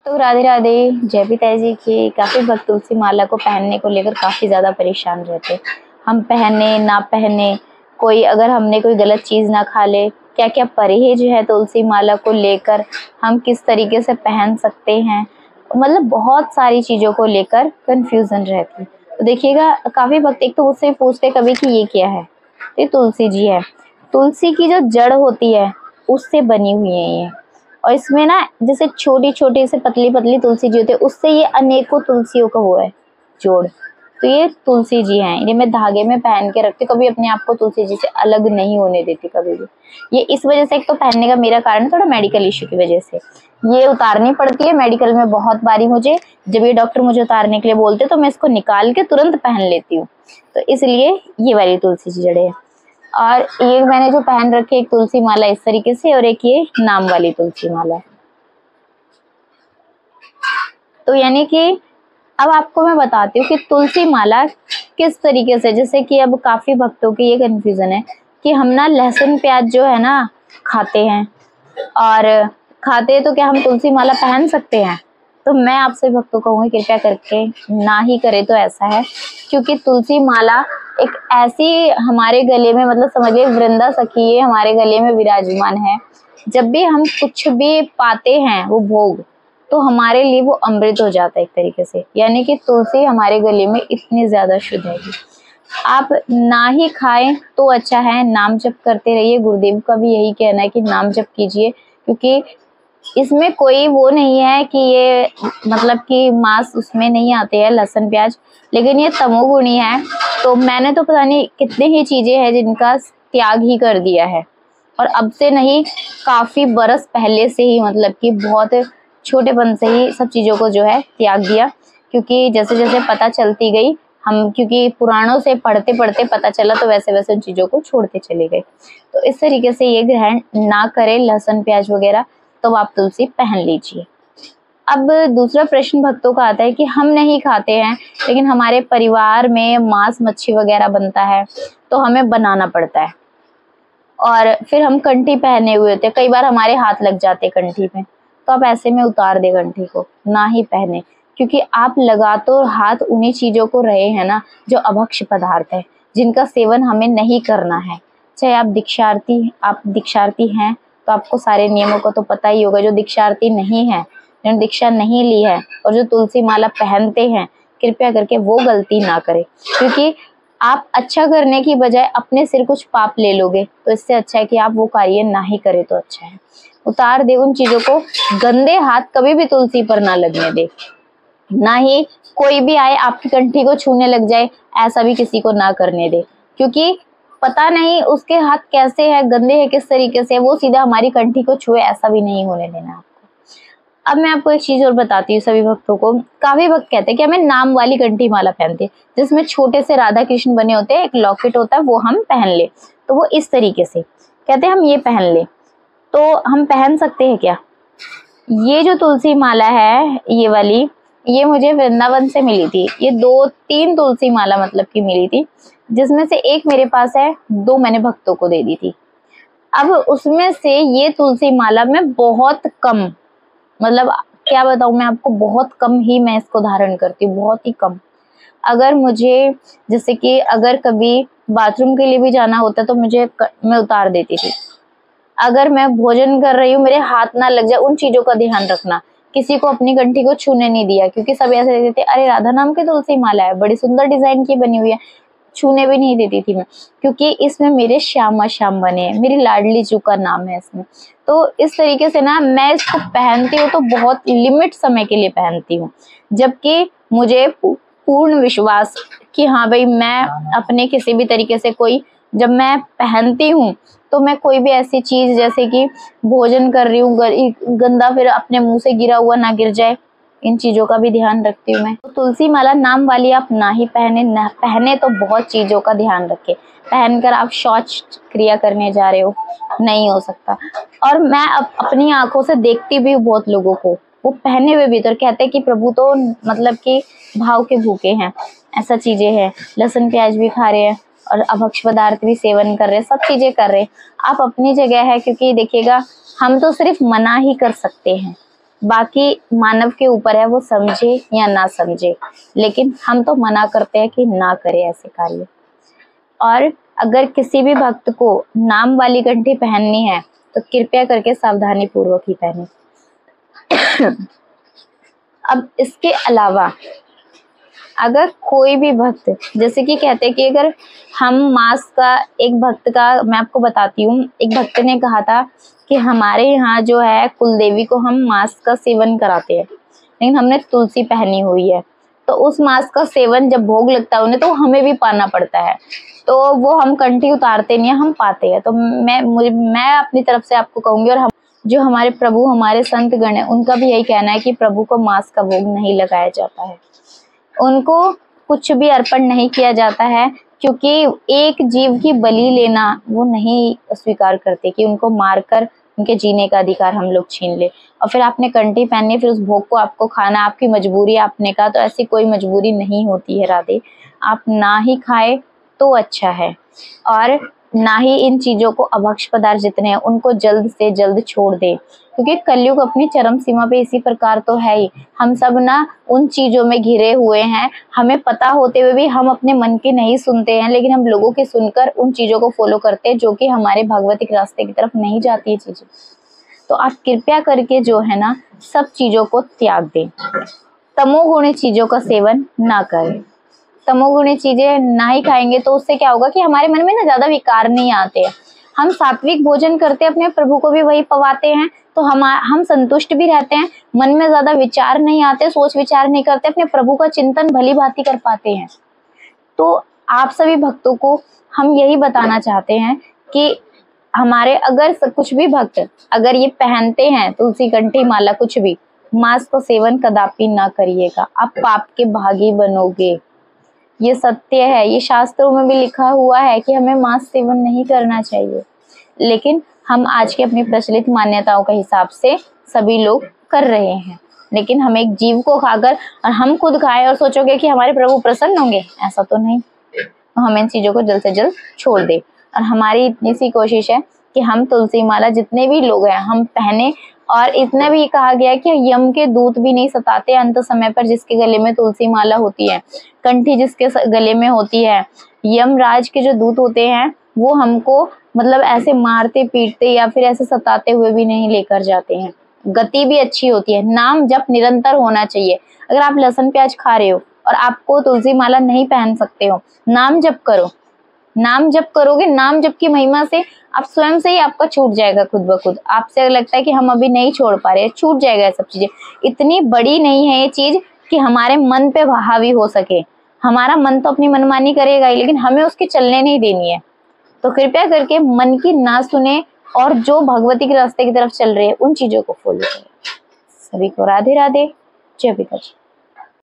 तो राधे राधे। जय पिता जी की। काफी भक्त तुलसी माला को पहनने को लेकर काफी ज्यादा परेशान रहते। हम पहने ना पहने, कोई अगर हमने कोई गलत चीज ना खा ले, क्या क्या परहेज है तुलसी माला को लेकर, हम किस तरीके से पहन सकते हैं, मतलब बहुत सारी चीजों को लेकर कंफ्यूजन रहती। तो देखिएगा, काफी भक्त एक तो मुझसे पूछते कभी कि ये क्या है, तो ये तुलसी जी है। तुलसी की जो जड़ होती है उससे बनी हुई है ये, और इसमें ना जैसे छोटी छोटी से पतली पतली तुलसी जी होती है, उससे ये अनेकों तुलसियों का वो है जोड़। तो ये तुलसी जी हैं, ये मैं धागे में पहन के रखती, कभी अपने आप को तुलसी जी से अलग नहीं होने देती कभी भी। ये इस वजह से, एक तो पहनने का मेरा कारण थोड़ा मेडिकल इश्यू की वजह से ये उतारनी पड़ती है मेडिकल में बहुत बारी मुझे। जब ये डॉक्टर मुझे उतारने के लिए बोलते तो मैं इसको निकाल के तुरंत पहन लेती हूँ, तो इसलिए ये वाली तुलसी जी जड़े है। और ये मैंने जो पहन रखी है एक तुलसी माला इस तरीके से, और एक ये नाम वाली तुलसी माला है। तो यानी कि अब आपको मैं बताती हूँ कि तुलसी माला किस तरीके से, जैसे कि अब काफी भक्तों की ये कंफ्यूजन है कि हम ना लहसुन प्याज जो है ना खाते हैं, और खाते हैं तो क्या हम तुलसी माला पहन सकते हैं? तो मैं आपसे भक्तों को कहूँगी कृपया करके ना ही करे तो ऐसा है, क्योंकि तुलसी माला एक ऐसी हमारे गले में, मतलब समझिए वृंदा सखी ये हमारे गले में विराजमान है। जब भी हम कुछ भी पाते हैं वो भोग, तो हमारे लिए वो अमृत हो जाता है एक तरीके से। यानी कि तुलसी हमारे गले में इतनी ज्यादा शुद्ध है कि आप ना ही खाएं तो अच्छा है, नाम जप करते रहिए। गुरुदेव का भी यही कहना है कि नाम जप कीजिए, क्योंकि इसमें कोई वो नहीं है कि ये मतलब कि मांस उसमें नहीं आते हैं लहसुन प्याज, लेकिन ये तमोगुणी है। तो मैंने तो पता नहीं कितनी ही चीजें हैं जिनका त्याग ही कर दिया है, और अब से नहीं काफी बरस पहले से ही, मतलब कि बहुत छोटेपन से ही सब चीजों को जो है त्याग दिया। क्योंकि जैसे जैसे पता चलती गई, हम क्योंकि पुराणों से पढ़ते पढ़ते पता चला, तो वैसे वैसे उन चीजों को छोड़ते चले गए। तो इस तरीके से ये ग्रहण ना करें लहसुन प्याज वगैरह, तो आप तुलसी पहन लीजिए। अब दूसरा प्रश्न भक्तों का आता है कि हम नहीं खाते हैं, लेकिन हमारे परिवार में मांस मच्छी वगैरह बनता है, तो हमें बनाना पड़ता है, और फिर हम कंठी पहने हुए होते हैं, कई बार हमारे हाथ लग जाते हैं कंठी में, तो आप ऐसे में उतार दे कंठी को, ना ही पहने। क्योंकि आप लगा तो हाथ उन्हीं चीजों को रहे हैं ना जो अभक्ष्य पदार्थ है, जिनका सेवन हमें नहीं करना है। चाहे आप दीक्षार्थी हैं तो आपको सारे नियमों को तो पता ही होगा। जो दीक्षार्थी नहीं है, जिन्होंने दीक्षा नहीं ली है और जो तुलसी माला पहनते हैं, कृपया करके वो गलती ना करें, क्योंकि आप अच्छा करने की बजाय अपने सिर कुछ पाप ले लोगे। तो इससे अच्छा है कि आप वो कार्य ना ही करें तो अच्छा है। उतार दे उन चीजों को, गंदे हाथ कभी भी तुलसी पर ना लगने दे, ना ही कोई भी आए आपकी कंठी को छूने लग जाए, ऐसा भी किसी को ना करने दे। क्योंकि पता नहीं उसके हाथ कैसे है, गंदे है किस तरीके से, वो सीधा हमारी कंठी को छुए, ऐसा भी नहीं होने देना आपको। अब मैं आपको एक चीज और बताती हूँ सभी भक्तों को। काफी भक्त कहते हैं कि हमें नाम वाली कंठी माला पहनते हैं, जिसमें छोटे से राधा कृष्ण बने होते हैं, एक लॉकेट होता है, वो हम पहन ले। तो वो इस तरीके से कहते हैं हम ये पहन ले, तो हम पहन सकते हैं क्या? ये जो तुलसी माला है ये वाली, ये मुझे वृंदावन से मिली थी। ये 2-3 तुलसी माला मतलब की मिली थी, जिसमें से एक मेरे पास है, 2 मैंने भक्तों को दे दी थी। अब उसमें से ये तुलसी माला में बहुत कम, मतलब क्या बताऊं मैं आपको, बहुत कम ही मैं इसको धारण करती हूँ, बहुत ही कम। अगर मुझे जैसे कि अगर कभी बाथरूम के लिए भी जाना होता तो मैं उतार देती थी। अगर मैं भोजन कर रही हूँ, मेरे हाथ ना लग जाए, उन चीजों का ध्यान रखना। किसी को अपनी कंठी को छूने नहीं दिया, क्योंकि सब ऐसे देते थे, अरे राधा नाम की तुलसी माला है, बड़ी सुंदर डिजाइन की बनी हुई है, छूने भी नहीं देती थी मैं, क्योंकि इसमें मेरे श्यामा श्याम बने हैं, मेरी लाडली जू का नाम है इसमें। तो इस तरीके से ना मैं इसको पहनती हूँ तो बहुत लिमिट समय के लिए पहनती हूँ, जबकि मुझे पूर्ण विश्वास कि हाँ भाई मैं अपने किसी भी तरीके से कोई, जब मैं पहनती हूँ तो मैं कोई भी ऐसी चीज जैसे कि भोजन कर रही हूँ, गंदा फिर अपने मुंह से गिरा हुआ ना गिर जाए, इन चीजों का भी ध्यान रखती हूँ मैं। तो तुलसी माला नाम वाली आप ना ही पहने तो बहुत चीजों का ध्यान रखें। पहनकर आप शौच क्रिया करने जा रहे हो, नहीं हो सकता। और मैं अपनी आंखों से देखती भी हूँ बहुत लोगों को, वो पहने हुए भी तो कहते हैं कि प्रभु तो मतलब कि भाव के भूखे हैं, ऐसा चीजें हैं, लहसुन प्याज भी खा रहे हैं और अभक्ष्य पदार्थ भी सेवन कर रहे हैं, सब चीजें कर रहे हैं। आप अपनी जगह है, क्योंकि देखिएगा हम तो सिर्फ मना ही कर सकते हैं, बाकी मानव के ऊपर है वो समझे या ना समझे, लेकिन हम तो मना करते हैं कि ना करें ऐसे कार्य। और अगर किसी भी भक्त को नाम वाली घंटी पहननी है तो कृपया करके सावधानी पूर्वक ही पहने। अब इसके अलावा अगर कोई भी भक्त, जैसे कि कहते हैं कि अगर हम मांस का, एक भक्त का मैं आपको बताती हूँ, एक भक्त ने कहा था कि हमारे यहाँ जो है कुलदेवी को हम मांस का सेवन कराते हैं, लेकिन हमने तुलसी पहनी हुई है, तो उस मांस का सेवन जब भोग लगता है उन्हें तो हमें भी पाना पड़ता है, तो वो हम कंठी उतारते नहीं, हम पाते हैं। तो मैं अपनी तरफ से आपको कहूंगी, और हम जो हमारे प्रभु, हमारे संत गण है, उनका भी यही कहना है कि प्रभु को मांस का भोग नहीं लगाया जाता है, उनको कुछ भी अर्पण नहीं किया जाता है, क्योंकि एक जीव की बलि लेना वो नहीं स्वीकार करते कि उनको मारकर उनके जीने का अधिकार हम लोग छीन ले। और फिर आपने कंठी पहनी, फिर उस भोग को आपको खाना, आपकी मजबूरी आपने कहा, तो ऐसी कोई मजबूरी नहीं होती है राधे, आप ना ही खाए तो अच्छा है। और ना ही इन चीजों को, अभक्ष पदार्थ जितने हैं उनको जल्द से जल्द छोड़ दे, क्योंकि कलयुग अपनी चरम सीमा पे इसी प्रकार तो है ही। हम सब ना उन चीजों में घिरे हुए हैं, हमें पता होते हुए भी हम अपने मन की नहीं सुनते हैं, लेकिन हम लोगों की सुनकर उन चीजों को फॉलो करते हैं जो कि हमारे भगवतिक रास्ते की तरफ नहीं जाती है चीजें। तो आप कृपया करके जो है ना सब चीजों को त्याग दें, तमोगुणी चीजों का सेवन ना करें। तमोगुणी चीजें ना ही खाएंगे तो उससे क्या होगा कि हमारे मन में ना ज्यादा विकार नहीं आते हैं, हम सात्विक भोजन करते हैं, अपने प्रभु को भी वही पवाते हैं, तो हम संतुष्ट भी रहते हैं, मन में ज्यादा विचार नहीं आते, सोच विचार नहीं करते, अपने प्रभु का चिंतन भली भांति कर पाते हैं। तो आप सभी भक्तों को हम यही बताना चाहते हैं कि हमारे अगर कुछ भी भक्त अगर ये पहनते हैं तुलसी कंठी माला कुछ भी, मांस का सेवन कदापि ना करिएगा, आप पाप के भागी बनोगे। ये सत्य है, ये शास्त्रों में भी लिखा हुआ है कि हमें मांस सेवन नहीं करना चाहिए, लेकिन हम आज के अपनी प्रचलित मान्यताओं के हिसाब से सभी लोग कर रहे हैं। लेकिन हम एक जीव को खाकर और हम खुद खाए और सोचोगे कि हमारे प्रभु प्रसन्न होंगे, ऐसा तो नहीं। तो हम इन चीजों को जल्द से जल्द छोड़ दे, और हमारी इतनी सी कोशिश है कि हम तुलसी माला जितने भी लोग हैं हम पहने। और इतना भी कहा गया है कि यम के दूत भी नहीं सताते अंत समय पर जिसके गले में तुलसी माला होती है, कंठी जिसके गले में होती है। यमराज के जो दूत होते हैं वो हमको मतलब ऐसे मारते पीटते या फिर ऐसे सताते हुए भी नहीं लेकर जाते हैं। गति भी अच्छी होती है, नाम जप निरंतर होना चाहिए। अगर आप लहसुन प्याज खा रहे हो और आपको तुलसी माला नहीं पहन सकते हो, नाम जप करो। नाम जप करोगे, नाम जप की महिमा से आप स्वयं से ही आपका छूट जाएगा खुद ब खुद। आपसे अगर लगता है कि हम अभी नहीं छोड़ पा रहे, छूट जाएगा। सब चीजें इतनी बड़ी नहीं है ये चीज कि हमारे मन पे हावी हो सके। हमारा मन तो अपनी मनमानी करेगा ही, लेकिन हमें उसके चलने नहीं देनी है। तो कृपया करके मन की ना सुने और जो भगवती के रास्ते की तरफ चल रहे हैं उन चीजों को फॉलो करें। सभी को राधे राधे, जय पिता जी।